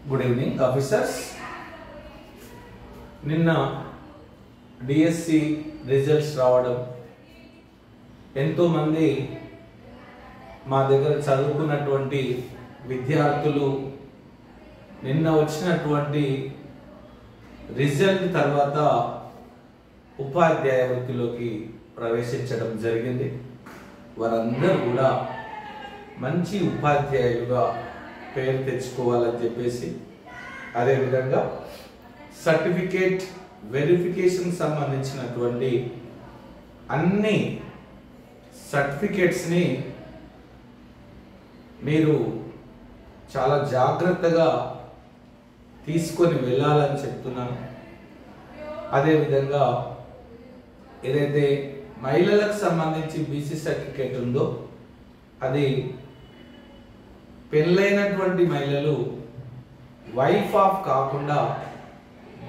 Good evening officers. నిన్న DSC results రావడం, ఎంతోమంది మా దగ్గర చదువుకున్నటువంటి విద్యార్థులు నిన్న వచ్చినటువంటి రిజల్ట్ తర్వాత ఉపాధ్యాయ వృత్తిలోకి ప్రవేశించడం జరిగింది. వారందరూ కూడా మంచి ఉపాధ్యాయులుగా పేరు తెచ్చుకోవాలని చెప్పేసి, అదేవిధంగా సర్టిఫికేట్ వెరిఫికేషన్ సంబంధించినటువంటి అన్ని సర్టిఫికేట్స్ని మీరు చాలా జాగ్రత్తగా తీసుకొని వెళ్ళాలని చెప్తున్నాను. అదేవిధంగా ఏదైతే మహిళలకు సంబంధించి బీసీ సర్టిఫికేట్ ఉందో, అది పెళ్ళైనటువంటి మహిళలు వైఫ్ ఆఫ్ కాకుండా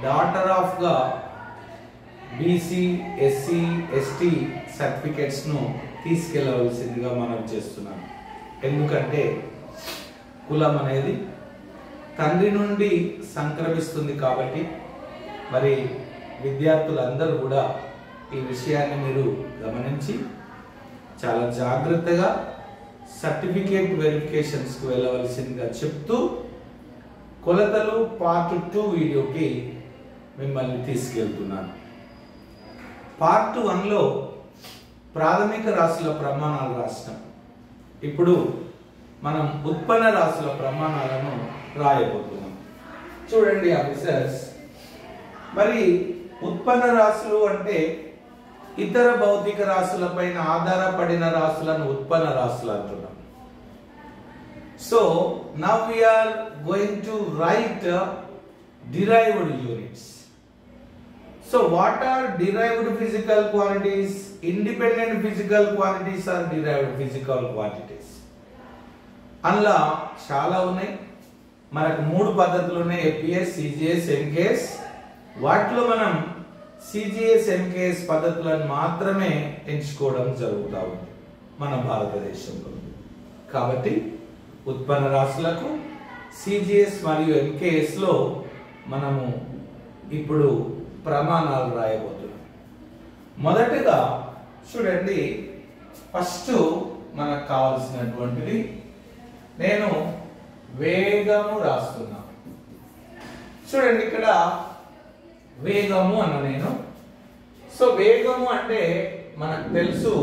డాటర్ ఆఫ్గా బీసీ, ఎస్సీ, ఎస్టీ సర్టిఫికేట్స్ను తీసుకెళ్ళవలసిందిగా మనం చేస్తున్నాం. ఎందుకంటే కులం అనేది తండ్రి నుండి సంక్రమిస్తుంది కాబట్టి మరి విద్యార్థులందరూ కూడా ఈ విషయాన్ని మీరు గమనించి చాలా జాగ్రత్తగా సర్టిఫికేట్ వెరిఫికేషన్స్కి వెళ్ళవలసిందిగా చెప్తూ, కొలతలు పార్ట్ 2 వీడియోకి మిమ్మల్ని తీసుకెళ్తున్నాను. పార్ట్ 1లో ప్రాథమిక రాశుల ప్రమాణాలు రాసినాం. ఇప్పుడు మనం ఉత్పన్న రాశుల ప్రమాణాలను రాయబోతున్నాం. చూడండి ఆఫీసర్స్, మరి ఉత్పన్న రాశులు అంటే ఇతర భౌతిక రాశులపైన ఆధారపడిన రాశులను ఉత్పన్న రాశులు అంటున్నాం. So now we are going to write derived units. So what are derived physical quantities? Independent physical quantities are derived physical quantities. అందులో చాలా ఉన్నాయి. మనకు 3 పద్ధతులు ఉన్నాయి: ఎపిఎస్, సిజిఎస్, ఎంకేఎస్. వాటిలో మనం సిజిఎస్, ఎంకేఎస్ పద్ధతులను మాత్రమే ఎంచుకోవడం జరుగుతూ ఉంది మన భారతదేశంలో. కాబట్టి ఉత్పన్న రాశులకు సిజిఎస్ మరియు ఎంకేఎస్ లో మనము ఇప్పుడు ప్రమాణాలు రాయబోతున్నాం. మొదటగా చూడండి, ఫస్ట్ మనకు కావాల్సినటువంటిది, నేను వేగము రాస్తున్నా. చూడండి, ఇక్కడ వేగము అన్న నేను. సో వేగము అంటే మనకు తెలుసు,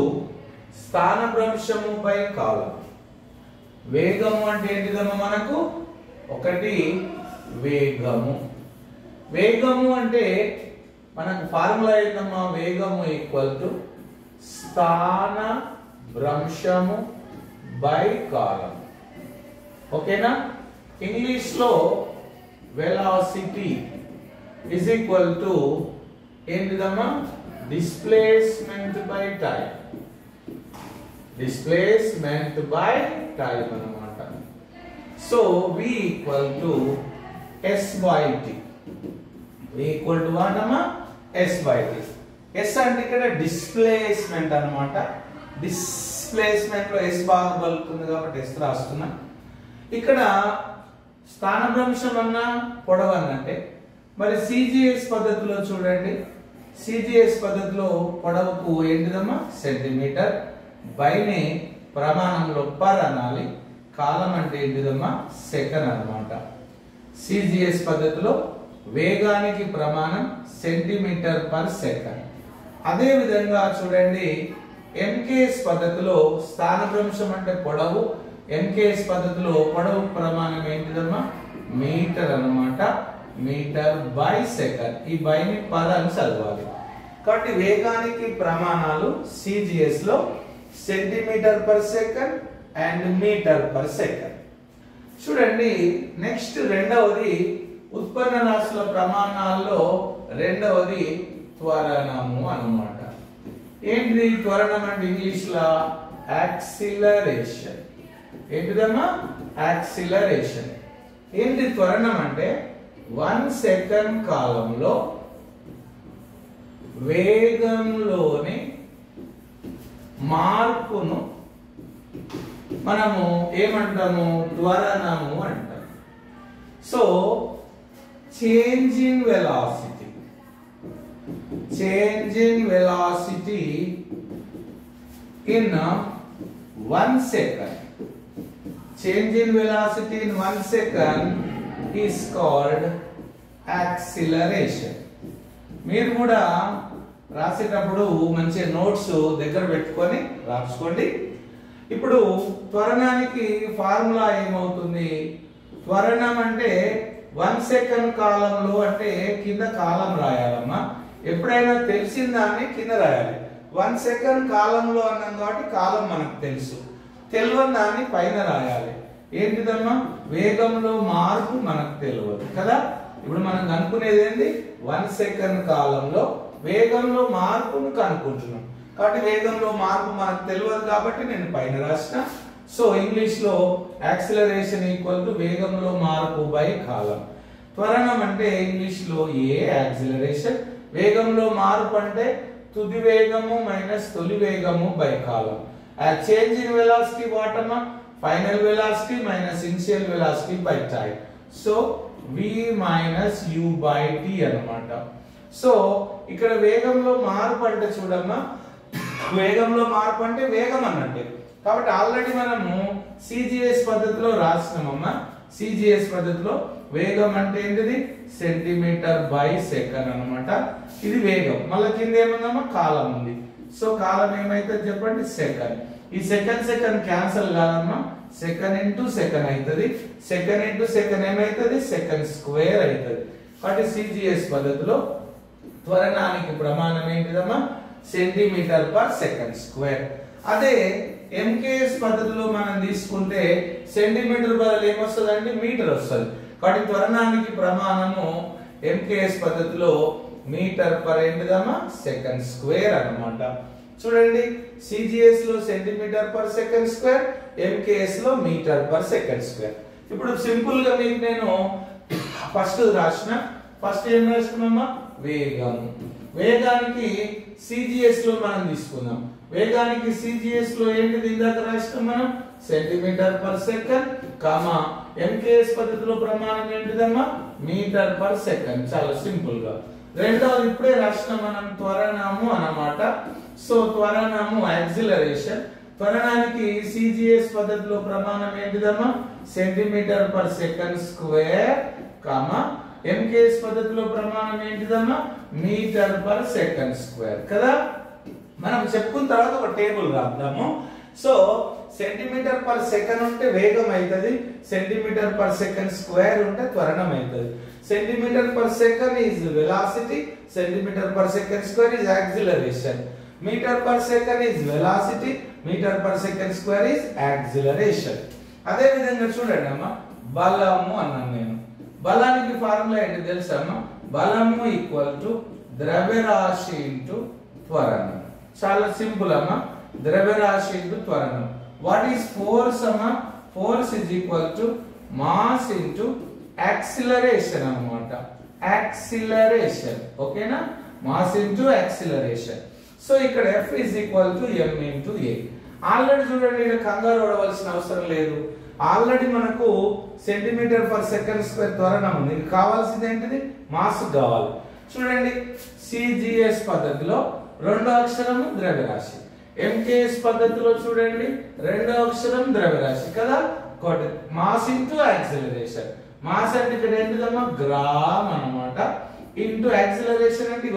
స్థానభ్రంశము బై కాలం. వేగము అంటే ఏంటిదమ్మా? మనకు ఒకటి వేగము. వేగము అంటే మనకు ఫార్ములా ఏంటమ్మా? వేగము ఈక్వల్ టు స్థాన భ్రంశము బై కాలం. ఓకేనా? ఇంగ్లీష్ లో వెలాసిటీ is equal to ఏంటిదమ్మా? Displacement by time. Displacement by time అన్నమాట. So v equal to s by t. v equal to what అమ్మా? s by t. s అంటే ఇక్కడ డిస్ప్లేస్మెంట్ అన్నమాట. డిస్ప్లేస్మెంట్ లో s బాగా పలుకుతుంది కాబట్టి s రాస్తున్నా. ఇక్కడ స్థానభ్రంశం అన్న పొడవు అన్నంటే, మరి సిజిఎస్ పద్ధతిలో చూడండి, సిజిఎస్ పద్ధతిలో పొడవుకు ఏంటిదమ్మా? సెంటీమీటర్. బైని ప్రమాణంలో పర్ అనాలి. కాలం అంటే ఏంటిదమ్మా? సెకండ్ అన్నమాట. సిజిఎస్ పద్ధతిలో వేగానికి ప్రమాణం సెంటీమీటర్ పర్ సెకండ్. అదే విధంగా చూడండి, ఎంకేఎస్ పద్ధతిలో స్థానభ్రంశం అంటే పొడవు, ఎంకేఎస్ పద్ధతిలో పొడవు ప్రమాణం ఏంటిదమ్మా? మీటర్ అన్నమాట. Metre by second. ఈ బైని పర్ అని చదవాలి. కాబట్టి వేగానికి ప్రమాణాలు సిజిఎస్ లో centimetre per second and metre per second. చూడండి, నెక్స్ట్ రెండవది ఉత్పన్న రాశుల ప్రమాణాల్లో రెండవది త్వరణము అన్నమాట. ఏంటిది త్వరణం అంటే? ఇంగ్లీష్ లో యాక్సిలరేషన్. ఏంటిదమ్మా? యాక్సిలరేషన్. ఏంటి త్వరణం అంటే? 1 సెకండ్ కాలంలో వేగంలోని మార్పును మనము ఏమంటాము? త్వరణము అంటాం. So change in velocity in 1 second. Change in velocity in 1 second is called acceleration. మీరు కూడా రాసేటప్పుడు మంచి నోట్స్ దగ్గర పెట్టుకొని రాసుకోండి. ఇప్పుడు త్వరణానికి ఫార్ములా ఏమవుతుంది? త్వరణం అంటే 1 సెకండ్ కాలంలో అంటే కింద కాలం రాయాలమ్మా. ఎప్పుడైనా తెలిసిన దాన్ని కింద రాయాలి. 1 సెకండ్ కాలంలో అన్నాం కాబట్టి కాలం మనకు తెలుసు, తెలియని దాన్ని పైన రాయాలి. ఏంటిదమ్మా? వేగంలో మార్పు మనకు తెలియదు కదా. ఇప్పుడు మనం కనుక్కునేది ఏంటి? 1 సెకండ్ కాలంలో వేగంలో మార్పును కనుక్కుంటున్నాం కాబట్టి వేగంలో మార్పు మనకు తెలియదు కాబట్టి నేను పైన రాసిన. సో ఇంగ్లీష్ లో యాక్సిలరేషన్ ఈక్వల్ టు వేగంలో మార్పు బై కాలం. త్వరణం అంటే ఇంగ్లీష్ లో ఏ యాక్సిలరేషన్, వేగంలో మార్పు అంటే తుది వేగము మైనస్ తొలి వేగము బై కాలం. చేంజ్ ఇన్ వెలాసిటీ వాట్ అమ్మా? Final velocity minus initial velocity by time. So v minus u by t అన్నమాట. సో ఇక్కడ వేగంలో మార్పు అంటే చూడమ్మా, వేగంలో మార్పు అంటే వేగం అన్నట్టే కాబట్టి ఆల్రెడీ మనము CGS పద్ధతిలో రాసినామమ్మా. CGS పద్ధతిలో వేగం అంటే ఏంటిది? సెంటీమీటర్ బై సెకండ్ అన్నమాట. ఇది వేగం. మళ్ళీ కింద ఏముందమ్మా? కాలం ఉంది. సో కాలం ఏమైతుంది చెప్పండి? సెకండ్. ఈ సెకండ్ క్యాన్సల్ కాదమ్మా, సెకండ్ ఇంటూ సెకండ్ అవుతుంది. సెకండ్ ఇంటూ సెకండ్ ఏమైతుంది? సెకండ్ స్క్వేర్ అవుతుంది. కాబట్టి CGS పద్ధతిలో త్వరణానికి ప్రమాణం ఏంటిదమ్మా? Centimetre per second square. అదే MKS పద్ధతిలో మనం తీసుకుంటే సెంటీమీటర్ బదులు ఏమొస్తుందంటే మీటర్ వస్తుంది. కాబట్టి త్వరణానికి ప్రమాణము MKS పద్ధతిలో మీటర్ పర్ ఏంటిదమ్మా? సెకండ్ స్క్వేర్ అన్నమాట. చూడండి, CGS లో centimetre per second square, MKS లో మీటర్ పర్ సెకండ్ స్క్వేర్. ఇప్పుడు సింపుల్ గా మీకు నేను ఫస్ట్ రాసిన, ఫస్ట్ ఏం రాసుకున్నామా? వేగం. వేగానికి CGS లో మనం తీసుకుందాం. వేగానికి CGS లో ఏంటిది ఇందాక రాసినాం మనం? Centimetre per second comma MKS పద్ధతిలో ప్రమాణం ఏంటిదమ్మా? Metre per second. చాలా సింపుల్ గా. రెండవది ఇప్పుడే రాసినాం మనం త్వరణము అన్నమాట. సో త్వరణము యాక్సిలరేషన్. త్వరణానికి CGS పద్ధతిలో ప్రమాణం ఏంటిదమ్మా? Centimetre per second square comma MKS పద్ధతిలో ప్రమాణం ఏంటిదమ్మా? మీటర్ పర్ సెకండ్ స్క్వేర్ కదా. మనం చెప్పుకున్న తర్వాత ఒక టేబుల్ రాద్దాము. సో సెంటీమీటర్ పర్ సెకండ్ ఉంటే వేగం అవుతుంది, సెంటీమీటర్ పర్ సెకండ్ స్క్వేర్ ఉంటే త్వరణం అవుతుంది. Centimetre per second is velocity, centimetre per second square is acceleration. Metre per second is velocity, metre per second square is acceleration. అదే విధంగా చూడండి అమ్మా, బలము అన్నాను నేను. బలానికి ఫార్ములా ఏంటి తెలుసా అమ్మా? బలము ఈక్వల్ టు ద్రవ్యరాశి ఇంటూ త్వరణం. చాలా సింపుల్ అమ్మా, ద్రవ్యరాశి ఇంటూ త్వరణం. వాట్ ఈస్ ఫోర్స్ అమ్మా? Force is equal to mass into acceleration అన్నమాట. యాక్సిలరేషన్ ఓకేనా? Mass into acceleration. సో ఇక్కడ F is equal to m into a. Already చూడండి, ఇక్కడ కంగారు పడవలసిన అవసరం లేదు. ఆల్రెడీ మనకు సెంటీమీటర్ పర్ సెకండ్ స్క్వేర్ త్వరణం ఉంది. ఇది కావాల్సింది ఏంటిది? మాస్ కావాలి. చూడండి, CGS పద్ధతిలో రెండో అక్షరము ద్రవ్యరాశి, MKS పద్ధతిలో చూడండి రెండో అక్షరం ద్రవ్యరాశి కదా. Mass into acceleration. మాస్ అంటే ఇక్కడ ఏంటిదమ్మా? గ్రామ్ అన్నమాట. ఇంటూ యాక్సిలరేషన్ అంటే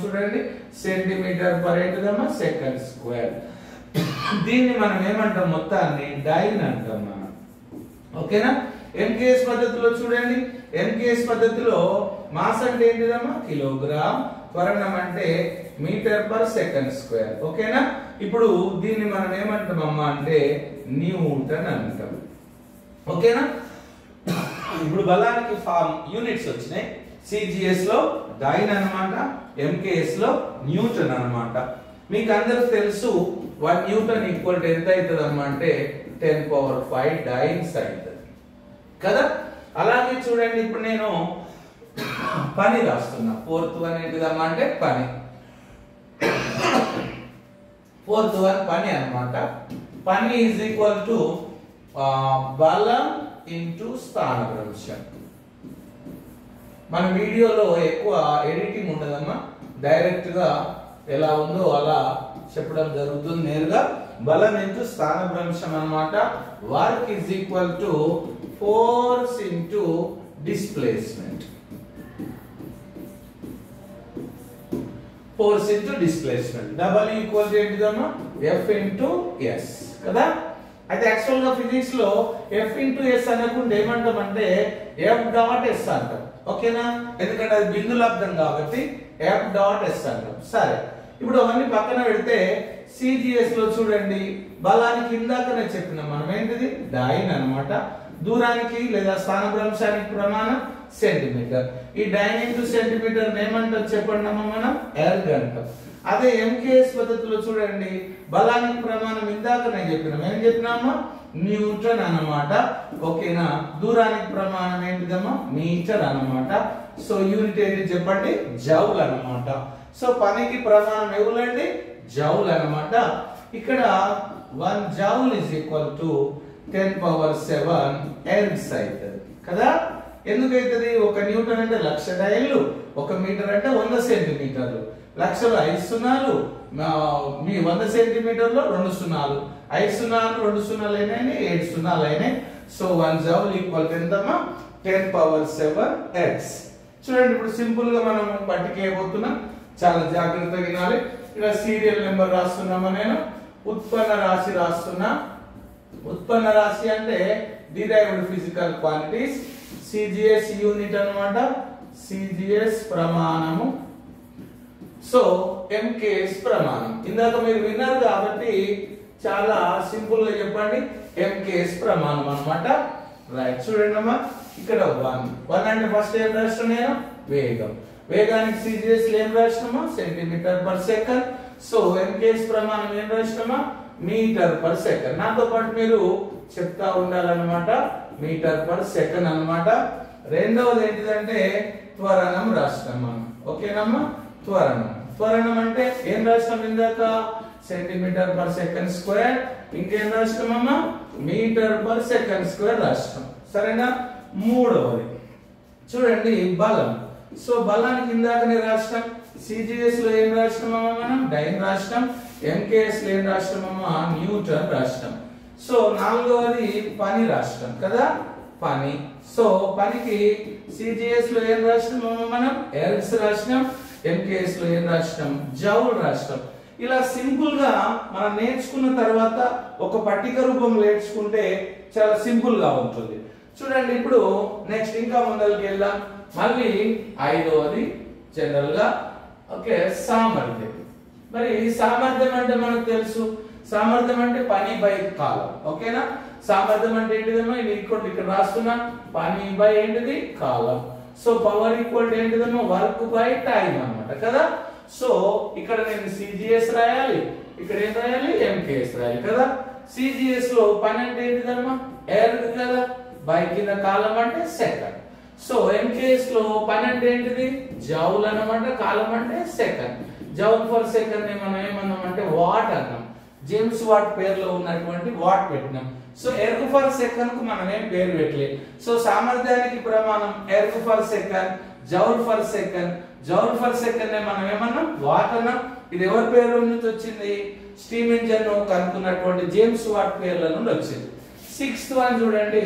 చూడండి సెంటీమీటర్ పర్ ఏంటిదమ్మా? Second square. దీన్ని మనం ఏమంటాం? మొత్తాన్ని డైన్ అంటాం మనం. ఓకేనా? MKS పద్ధతిలో చూడండి, MKS పద్ధతిలో మాస్ అంటే ఏంటిదమ్మా? కిలోగ్రామ్, త్వరణం అంటే మీటర్ పర్ సెకండ్ స్క్వేర్. ఓకేనా? ఇప్పుడు దీన్ని మనం ఏమంటాం అమ్మా అంటే న్యూటన్ అంటాం. ఓకేనా? ఇప్పుడు బలానికి ఫార్మ్ యూనిట్స్ వచ్చినాయి. CGS లో డైన్ అన్నమాట, MKS లో న్యూటన్ అన్నమాట. మీకు అందరికి తెలుసు 1 న్యూటన్ ఈక్వల్ టు ఎంత అవుతుందమ్మా అంటే 10⁵ డైన్స్ అవుతుంది కదా. అలాగే చూడండి, ఇప్పుడు నేను పని రాస్తున్నా. ఫోర్త్ వన్ ఏంటిదమ్మా అంటే పని. ఫోర్త్ వన్ పని అన్నమాట. పని ఈజ్ ఈక్వల్ టు బలం ఇంటూ స్థానభ్రంశం. మన వీడియోలో ఎక్కువ ఎడిటింగ్ ఉండదమ్మా, డైరెక్ట్ గా ఎలా ఉందో అలా చెప్పడం జరుగుతుంది నేరుగా. బలం ఇంటూ స్థానభ్రంశం అన్నమాట. Work is equal to force into displacement. Force into displacement. Double equal to ఏంటిదమ్మా? ఎఫ్ ఇంటూ ఎస్ కదా. అయితే యాక్చువల్ గా ఫిజిక్స్ లో ఎఫ్ ఇంటూ ఎస్ అనకుండా ఏమంటామంటే ఎఫ్ డాట్ ఎస్ అంటాం. ఓకేనా? ఎందుకంటే అది బిందులబ్దం కాబట్టి ఎఫ్ డాట్ ఎస్ అంటాం. సరే, ఇప్పుడు అవన్నీ పక్కన పెడితే సిజిఎస్ లో చూడండి, బలానికి ఇందాకనే చెప్పినాం మనం ఏంటిది? డైన్ అన్నమాట. దూరానికి లేదా స్థానభ్రంశానికి ప్రమాణం సెంటీమీటర్. ఈ డైన్ ఇంటూ సెంటీమీటర్ ఏమంటారు చెప్పండి అమ్మా? మనం ఎర్గ్ అంటాం. అదే ఎంకేఎస్ పద్ధతిలో చూడండి, బలానికి ప్రమాణం ఇందాక నేను చెప్పినాం. ఏం చెప్పినామా? న్యూటన్ అన్నమాట. ఓకేనా? దూరానికి ప్రమాణం ఏంటిదమ్మా? మీటర్ అన్నమాట. సో యూనిట్ ఏంటి చెప్పండి? జౌల్ అన్నమాట. సో పనికి ప్రమాణం ఎవరండి? జౌల్ అన్నమాట. ఇక్కడ 1 joule is equal to 10⁻7 ergs అవుతుంది కదా. ఎందుకైతుంది? 1 న్యూటన్ అంటే 1,00,000 డైన్లు, 1 మీటర్ అంటే 100 సెంటీమీటర్లు. లక్షలు 5 సున్నాలు, మీ 100 సెంటీమీటర్లో 2 సున్నాలు, 5 సున్నాలు 2 సున్నాలు అయినాయి, 7 సున్నాలు అయినాయి. సో 1 జౌల్ ఈక్వల్ టు ఎంతమ్మా? 10⁻7 ఎర్గ్స్. చూడండి, ఇప్పుడు సింపుల్ గా మనం పట్టికేయబోతున్నాం. చాలా జాగ్రత్తగా వినాలి. ఇక్కడ సీరియల్ నెంబర్ రాస్తున్నామా? నేను ఉత్పన్న రాశి రాస్తున్నా. ఉత్పన్న రాశి అంటే derived physical quantities. CGS unit అన్నమాట. సిజిఎస్ ప్రమాణము. సో ఎంకేఎస్ ప్రమాణం ఇందాక మీరు విన్నారు కాబట్టి చాలా సింపుల్ గా చెప్పండి. ఎంకేఎస్ ప్రమాణం అన్నమాట. రైట్, చూడండి అమ్మా, ఇక్కడ 1 అంటే ఫస్ట్ ఏం రాష్ట్రం? నేను వేగం. వేగానికి సిజిఎస్ ఏం రాసినామా? Centimetre per second. So MKS ప్రమాణం ఏం రాసినామా? Metre per second. నాతో పాటు మీరు చెప్తా ఉండాలన్నమాట. మీటర్ పర్ సెకండ్ అన్నమాట. రెండవది ఏంటిదంటే త్వరణం రాసినాం మనం. ఓకేనమ్మా? త్వరణం. త్వరణం అంటే ఏం రాసినాం ఇందాక? Centimetre per second square. ఇంకేం రాసినామమ్మా? మీటర్ పర్ సెకండ్ స్క్వేర్ రాసినాం. సరేనా? మూడవది చూడండి, బలం. సో బలానికి ఇందాకనే రాసినాం. సిజిఎస్ లో ఏం రాసినామమ్మా? మనం డైన్ రాసినాం. ఎంకేఎస్ లో ఏం రాసినామమ్మా? న్యూటన్ రాసినాం. సో నాలుగవది పని రాసినాం కదా, పని. సో పనికి సిజిఎస్ లో ఏం రాసినామమ్మా? మనం ఎర్గ్స్ రాసినాం. ఎంకేఎస్ లో ఏం రాసినాం? జౌల్ రాసినాం. ఇలా సింపుల్ గా మనం నేర్చుకున్న తర్వాత ఒక పట్టిక రూపంలో నేర్చుకుంటే చాలా సింపుల్ గా ఉంటుంది. చూడండి, ఇప్పుడు నెక్స్ట్ ఇంకా ముందరికి వెళ్దాం. మళ్ళీ ఐదవది జనరల్ గా ఓకే సామర్థ్యం. మరి సామర్థ్యం అంటే మనకు తెలుసు, సామర్థ్యం అంటే పని బై కాలం. ఓకేనా? సామర్థ్యం అంటే ఏంటిదమ్మా? ఇది ఇక్కడ రాస్తున్నా, పని బై ఏంటిది? కాలం. సో పవర్ ఈక్వల్ టు ఏంటిదమ్మా? వర్క్ బై టైం అన్నమాట కదా. సో ఇక్కడ నేను సిజిఎస్ రాయాలి, ఇక్కడ ఏం రాయాలి? ఎంకేఎస్ రాయాలి కదా. సిజిఎస్ లో పని అంటే ఏంటిదమ్మా? ఎర్గ్ కదా, బై కింద కాలం అంటే సెకండ్. సో ఎంకేఎస్ లో పని అంటే ఏంటిది? జౌల్ అన్నమాట, కాలం అంటే సెకండ్. జౌల్ ఫర్ సెకండ్ మనం ఏమన్నామంటే వాట్ అన్నాం. జేమ్స్ వాట్ పేరులో ఉన్నటువంటి వాట్ పెట్టినాం. సో ఎర్గ్ ఫర్ సెకండ్ కు మనం ఏం పేరు పెట్టలేదు. సో సామర్థ్యానికి ప్రమాణం erg for second, joule for second. Joule for second మనం ఏమన్నాం? వాట్ అన్నాం. ఇది ఎవరి పేరు నుంచి వచ్చింది? స్టీమ్ ఇంజన్ కనుక్కున్నటువంటి జేమ్స్ వాట్ పేర్ల నుండి వచ్చింది. 6th వన్ చూడండి,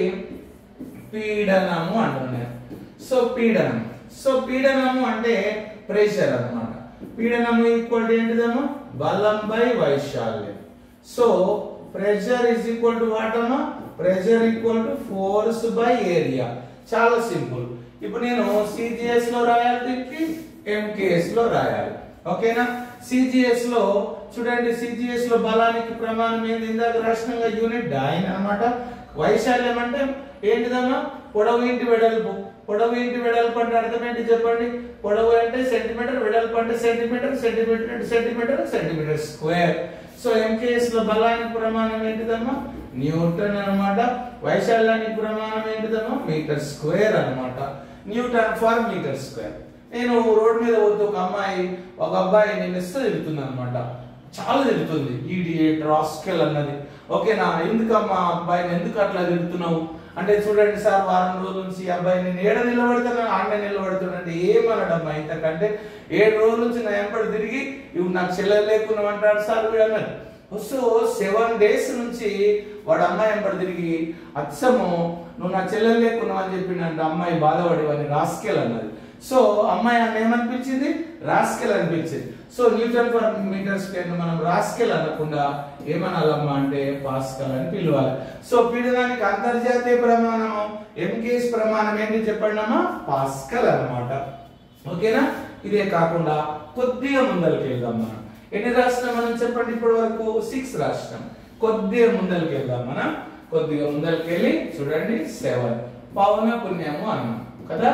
పీడనము అంటున్నారు. సో పీడనం. సో పీడనము అంటే ప్రెషర్ అన్నమాట. పీడనము ఈక్వల్ టు ఏంటిదమ్మా? బలం బై వైశాల్యం. So pressure is equal to what అమ్మా? Pressure equal to force by area. చాలా సింపుల్. ఇప్పుడు నేను సిజిఎస్ లో రాయాలి, దీనికి ఎంకేఎస్ లో రాయాలి. ఓకేనా? సిజిఎస్ లో చూడండి, సిజిఎస్ లో బలానికి ప్రమాణం ఏంది? ఇందాక రాష్ట్రంగా యూనిట్ డైన్ అన్నమాట. వైశాల్యం అంటే ఏంటిదమ్మా? పొడవు ఇంటి వెడల్పు. పొడవు ఇంటి వెడల్పు అంటే అర్థం ఏంటి చెప్పండి? పొడవు అంటే సెంటీమీటర్, వెడల్పు అంటే సెంటీమీటర్, సెంటీమీటర్ అంటే centimetre, centimetre square. So MKS లో బలానికి ప్రమాణం ఏంటిదమ్మా? న్యూటన్ అన్నమాట. వైశాల్యానికి ప్రమాణం ఏంటిదమ్మా? మీటర్ స్క్వేర్ అన్నమాట. Newton for metre square. నేను రోడ్ మీద పోతే ఒక అబ్బాయి నేను ఇస్తే తిరుగుతుంది అనమాట. చాలా తిరుగుతుంది, ఈడియట్ రాస్కెల్ అన్నది. ఓకేనా? ఎందుకమ్మా అబ్బాయిని ఎందుకు అట్లా తిడుతున్నావు అంటే, చూడండి సార్ వారం రోజుల నుంచి ఈ అబ్బాయి నేను ఏడ నిలబడుతున్నా ఆడ నిలబడుతున్నాంటే ఏమన్నాడమ్మా, ఇంతకంటే 7 రోజుల నుంచి నా వెంబడి తిరిగి ఇవి నాకు చెల్లెలు లేకున్నావు అంటాడు సార్ వీడు అన్నాడు. సో 7 days నుంచి వాడు అమ్మాయి వెంబడి తిరిగి అచ్చము నువ్వు నా చెల్లెలు లేకున్నావు అని చెప్పిండంటే అమ్మాయి బాధపడి వాడిని రాస్కెల్ అన్నది. సో అమ్మాయి అన్న ఏమనిపించింది, రాస్కెల్ అనిపించింది. So newton per metre square మనం రాస్కెల్ అనకుండా ఏమనాలమ్మా అంటే పాస్కల్ అని పిలవాలి. సో పీడనానికి అంతర్జాతీయ ప్రమాణము ఎంకేఎస్ ప్రమాణం ఏంటి చెప్పండి అమ్మా, పాస్కల్ అన్నమాట. ఓకేనా? ఇదే కాకుండా కొద్దిగా ముందరికి వెళ్దాం. మనం ఎన్ని రాష్ట్రం మనం చెప్పండి ఇప్పటి వరకు? 6 రాష్ట్రం. కొద్దిగా ముందరికి వెళ్దాం. మనం కొద్దిగా ముందరికి వెళ్ళి చూడండి 7 పౌన పుణ్యము అన్నాం కదా.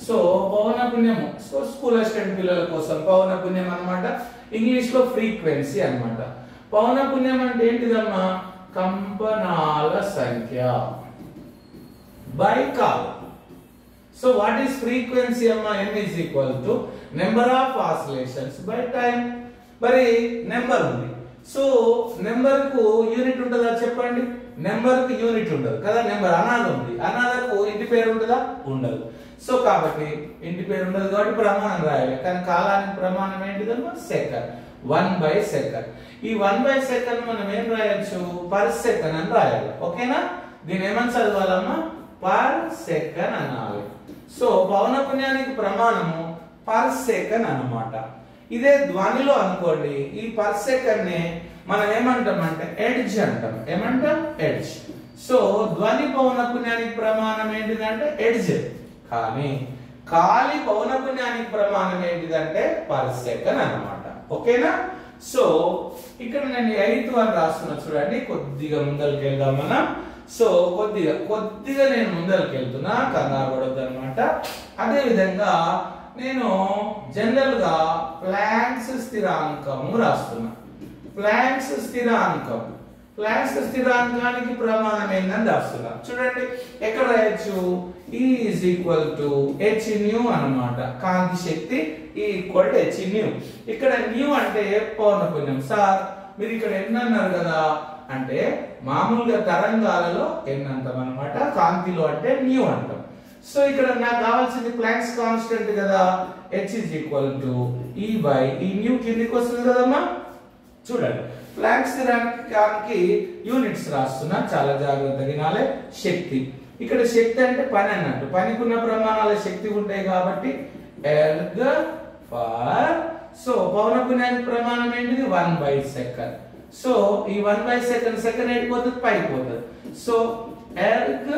సో పౌన పుణ్యము స్కూల్ అసిస్టెంట్ పిల్లల కోసం పౌన పుణ్యం అన్నమాట. ఇంగ్లీష్ లో ఫ్రీక్వెన్సీ అన్నమాట. పౌన పుణ్యం అంటే ఏంటిదమ్మా, కంపనాల సంఖ్య by column. So what is frequency అమ్మా, m is equal to number of oscillations by time. మరి నెంబర్ ఉంది. సో నెంబర్ కు యూనిట్ ఉంటుందా చెప్పండి? నెంబర్ కు యూనిట్ ఉండదు కదా. నెంబర్ అనాథ ఉంది, అనాథకు ఇంటి పేరు ఉంటుందా? ఉండదు. సో కాబట్టి ఇంటి పేరు ఉండదు కాబట్టి ప్రమాణం రాయాలి. కానీ కాలానికి ప్రమాణం ఏంటిదమ్మా, సెకండ్. 1/సెకండ్. ఈ 1/సెకండ్ మనం ఏం రాయొచ్చు, పర్ సెకండ్ అని రాయాలి. ఓకేనా? దీని ఏమని చదవాలమ్మా, పర్ సెకండ్ అనాలి. సో పౌన పుణ్యానికి ప్రమాణము పర్ సెకండ్ అన్నమాట. ఇదే ధ్వనిలో అనుకోండి, ఈ పర్ సెకండ్ నే మనం ఏమంటాం అంటే ఎడ్జ్ అంటాం. ఏమంటాం? ఎడ్జ్. సో ధ్వని పౌన పుణ్యానికి ప్రమాణం ఏంటిదంటే ఎడ్జ్. కానీ కాలి పౌన పుణ్యానికి ప్రమాణం ఏంటిదంటే పర్ సెకండ్ అన్నమాట. ఓకేనా? సో ఇక్కడ నేను 8th వన్ రాస్తున్నా చూడండి. కొద్దిగా ముందరికి వెళ్దాం మనం. సో కొద్దిగా నేను ముందరికి వెళ్తున్నా, కంగారు పడొద్దు అనమాట. అదే విధంగా నేను జనరల్ గా ప్లాంక్స్ స్థిరాంకము రాస్తున్నా. ప్లాంక్స్ స్థిరాంకం, ప్లాంక్స్ స్థిరాంకానికి ప్రమాణం ఏందని రాస్తున్నా. చూడండి ఎక్కడ రాయొచ్చు, E is equal to h nu అన్నమాట. కాంతి శక్తి E equal to h nu. ఇక్కడ nu అంటే పౌన పుణ్యం. సార్ మీరు ఇక్కడ ఎన్ని అన్నారు కదా అంటే, మామూలుగా తరంగాలలో ఎన్ని అంటాం అన్నమాట, కాంతిలో అంటే nu అంటాం. సో ఇక్కడ నాకు కావాల్సింది ప్లాంక్స్ కాన్స్టెంట్ కదా, h is equal to E by ఈ nu కిందికి వస్తుంది కదమ్మా. చూడండి ప్లాంక్స్ స్థిరాంకానికి యూనిట్స్ రాస్తున్నా, చాలా జాగ్రత్తగా వినాలి. శక్తి, ఇక్కడ శక్తి అంటే పని అన్నట్టు. పనికున్న ప్రమాణాల శక్తి ఉంటాయి కాబట్టి ఎర్గ్ ఫర్. సో పౌన పుణ్యానికి ప్రమాణం ఏంటిది, 1/సెకండ్. సో ఈ 1/సెకండ్ సెకండ్ అయిపోతుంది, పైకి పోతుంది. సో ఎర్గ్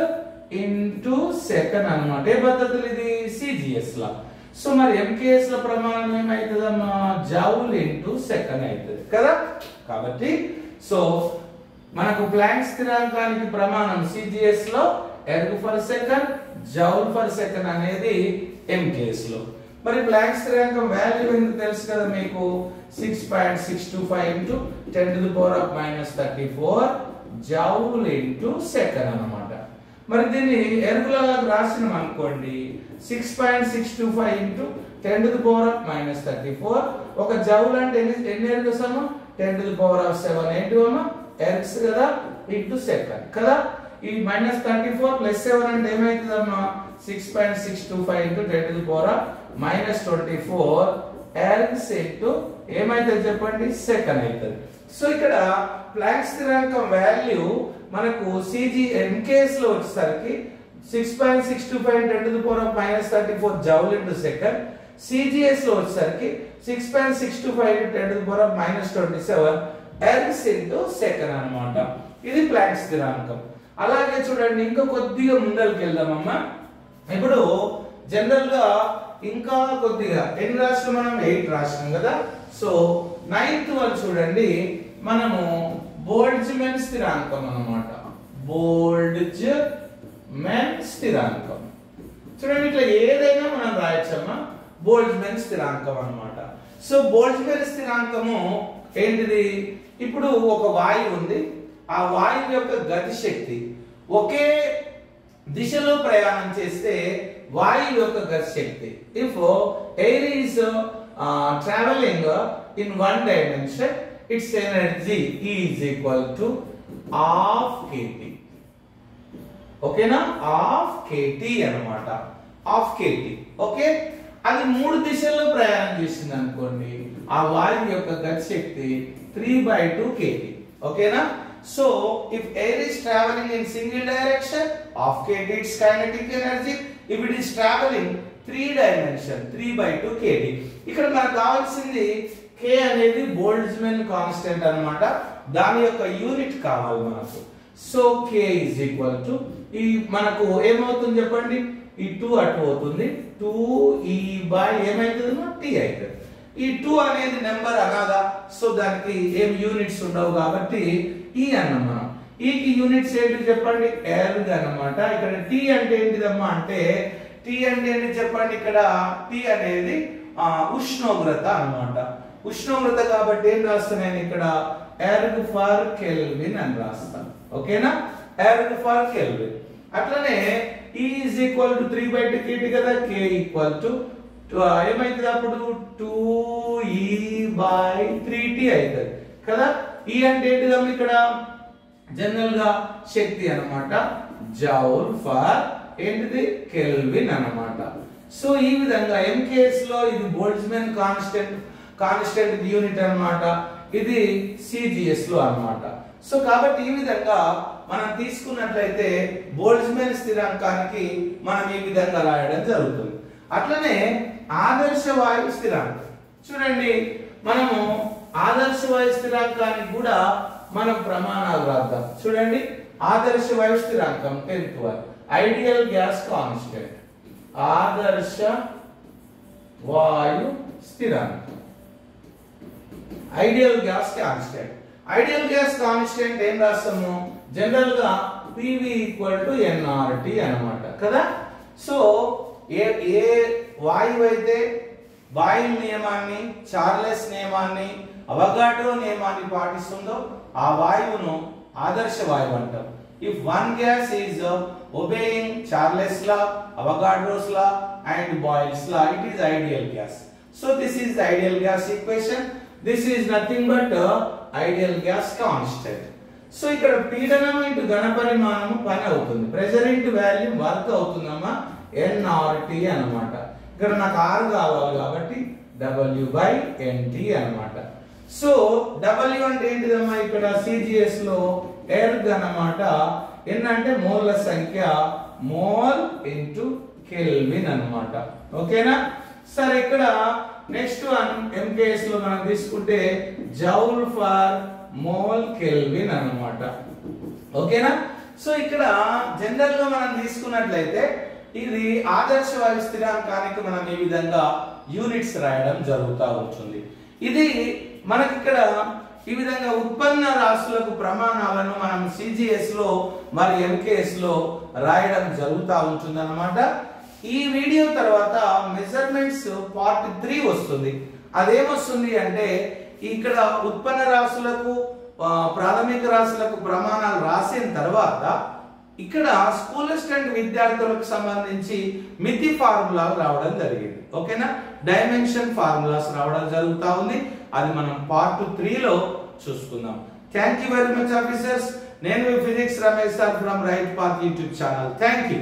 ఇంటూ సెకండ్ అన్నమాట. ఏ పద్ధతులు ఇది, సిజిఎస్ లా. సో మరి ఎంకేఎస్ లో ప్రమాణం ఏమైతుందమ్మా, జౌల్ ఇంటూ సెకండ్ అవుతుంది కదా. కాబట్టి సో మనకు ప్లాంక్ స్థిరాంకానికి ప్రమాణం సిజిఎస్ లో erg for second, joule for second అనేది ఎంకేఎస్ లో. మరి ప్లాంక్ స్థిరాంకం వాల్యూ ఎందుకు తెలుసు కదా మీకు, 6.625 into 10 to the power of -34 joule into second అన్నమాట. మరి దీన్ని ఎర్గులాగా రాసినాం అనుకోండి, 6.625 into 10 to the power of -34. ఒక జౌల్ అంటే ఎన్ని ఎర్గ్స్ అమ్మా, 10 to the power of 7 ఏంటి అమ్మా, ఎర్గ్స్ కదా, ఇంటూ సెకండ్ కదా. ఈ -34 + 7 అంటే ఏమైతుందమ్మా, 6.625 into 10 to the power of -24 ergs into ఏమైతుంది చెప్పండి, సెకండ్ అవుతుంది. సో ఇక్కడ ప్లాంక్ స్థిరాంకం వాల్యూ మనకు సిజి ఎంకేఎస్ లో వచ్చేసరికి 6.625 10 to the power of -34 joule into second. CGS లో వచ్చేసరికి 6.625 10 to the power of -27 ergs into second అన్నమాట. ఇది ప్లాంక్ స్థిరాంకం. అలాగే చూడండి ఇంకా కొద్దిగా ముందరికి వెళ్దామమ్మా. ఇప్పుడు జనరల్ గా ఇంకా కొద్దిగా ఎన్ని రాష్ట్రం మనం 8 రాష్ట్రం కదా. సో 9th వన్ చూడండి, మనము బోల్ట్జ్మాన్ స్థిరాంకం అన్నమాట. బోల్ట్జ్మాన్ స్థిరాంకం చూడండి, ఇట్లా ఏదైనా మనం రాయొచ్చమ్మా, బోల్ట్జ్మాన్ స్థిరాంకం అన్నమాట. సో బోల్ట్జ్మాన్ స్థిరాంకము ఏంటిది, ఇప్పుడు ఒక వాయువు ఉంది, ఆ వాయువు యొక్క గతి శక్తి ఒకే దిశలో ప్రయాణం చేస్తే వాయువు యొక్క గతి శక్తి, if air is travelling in one dimension, its energy E is equal to half KT. ఓకేనా, ఆఫ్ కేటీ అన్నమాట, ఆఫ్ కేటీ. ఓకే, అది 3 దిశల్లో ప్రయాణం చేసింది అనుకోండి, ఆ వాయువు యొక్క గతి శక్తి 3/2 kT. ఓకేనా, so if air is traveling in single direction, half kT its kinetic energy. If it is traveling 3 dimension, 3/2 kT. ఇక్కడ మనకు కావాల్సింది k అనేది బోల్ట్జ్మాన్ కాన్స్టెంట్ అన్నమాట, దాని యొక్క యూనిట్ కావాలి మనకు. So k is equal to, ఈ మనకు ఏమవుతుంది చెప్పండి, ఈ 2 అటు అవుతుంది, 2e బై ఏమైతుంది t అవుతుంది. ఈ 2 అనేది నెంబర్ అనాదా, సో దానికి ఏం యూనిట్స్ ఉండవు కాబట్టి ఈ అన్నాం మనం. ఈ కి యూనిట్స్ ఏంటి చెప్పండి, ఎర్గ్ అన్నమాట. ఇక్కడ t అంటే ఏంటిదమ్మా అంటే, t అంటే ఏంటి చెప్పండి, ఇక్కడ t అనేది ఉష్ణోగ్రత అన్నమాట, ఉష్ణోగ్రత. కాబట్టి ఏం రాస్తాను నేను ఇక్కడ, ఎర్గ్ ఫర్ కెల్విన్ అని రాస్తాను. ఓకేనా, ఎర్గ్ ఫర్ కెల్విన్. అట్లనే E is equal to 3/2 kT కదా, k equal to ఏమైతుంది అప్పుడు 2e/3t అవుతుంది కదా. E అంటే ఏంటిదమ్మా ఇక్కడ జనరల్ గా శక్తి అన్నమాట, జౌల్ ఫర్ ఏంటిది కెల్విన్ అన్నమాట. సో ఈ విధంగా MKS లో ఇది బోల్ట్జ్మాన్ కాన్స్టెంట్ యూనిట్ అన్నమాట, ఇది CGS లో అన్నమాట. సో కాబట్టి ఈ విధంగా మనం తీసుకున్నట్లయితే బోల్ట్జ్మాన్ స్థిరాంకానికి మనం ఈ విధంగా రాయడం జరుగుతుంది. అట్లనే ఆదర్శ వాయు స్థిరాంకం చూడండి, మనము ఆదర్శ వాయు స్థిరాంకానికి కూడా మనం ప్రమాణాలు రాద్దాం. చూడండి, ఆదర్శ వాయు స్థిరాంకం 10th one, ideal gas constant, ఆదర్శ వాయు స్థిరాంకం, ideal gas constant. Ideal gas constant ఏం రాస్తాము, జనరల్ గా PV = nRT అన్నమాట కదా. సో ఏ వాయువు అయితే బాయిల్ నియమాన్ని, చార్లెస్ నియమాన్ని, అవగాడ్రో నియమాన్ని పాటిస్తుందో ఆ వాయువును ఆదర్శ వాయువు అంటాం. If one gas is obeying Charles' law, Avogadro's law and Boyle's law, it is ideal gas. So this is the ideal gas equation. This is nothing but ideal gas constant. So ఇక్కడ పీడనం into ఘన పరిమాణం పని అవుతుంది, pressure into volume work అవుతుందమ్మా, nRT అన్నమాట. ఇక్కడ నాకు R కావాలి కాబట్టి W/NT అన్నమాట. సో W అంటే ఏంటిదమ్మా, ఇక్కడ CGS లో ఎర్గ్ అన్నమాట, n అంటే మోల్ల సంఖ్య, మోల్ ఇంటూ కెల్విన్ అన్నమాట. ఓకేనా, సరే ఇక్కడ నెక్స్ట్ వన్ MKS లో మనం తీసుకుంటే జౌల్ ఫర్ మోల్ కెల్విన్ అన్నమాట. ఓకేనా, సో ఇక్కడ జనరల్ గా మనం తీసుకున్నట్లయితే ఇది ఆదర్శ వాయు స్థిరాంకానికి మనం ఈ విధంగా యూనిట్స్ రాయడం జరుగుతూ ఉంటుంది. ఇది మనకి ఇక్కడ ఈ విధంగా ఉత్పన్న రాశులకు ప్రమాణాలను మనం CGS లో మరి MKS లో రాయడం జరుగుతూ ఉంటుంది అన్నమాట. ఈ వీడియో తర్వాత మెజర్మెంట్స్ పార్ట్ 3 వస్తుంది. అదేమొస్తుంది అంటే, ఇక్కడ ఉత్పన్న రాశులకు ప్రాథమిక రాశులకు ప్రమాణాలు రాసిన తర్వాత ఇక్కడ స్కూల్ అసిస్టెంట్ విద్యార్థులకు సంబంధించి మితి ఫార్ములాలు రావడం జరిగింది. ఓకేనా, డైమెన్షన్ ఫార్ములాస్ రావడం జరుగుతూ ఉంది. అది మనం పార్ట్ 3 లో చూసుకుందాం. Thank you very much officers. నేను physics Ramesh sir from Right Path YouTube channel. Thank you.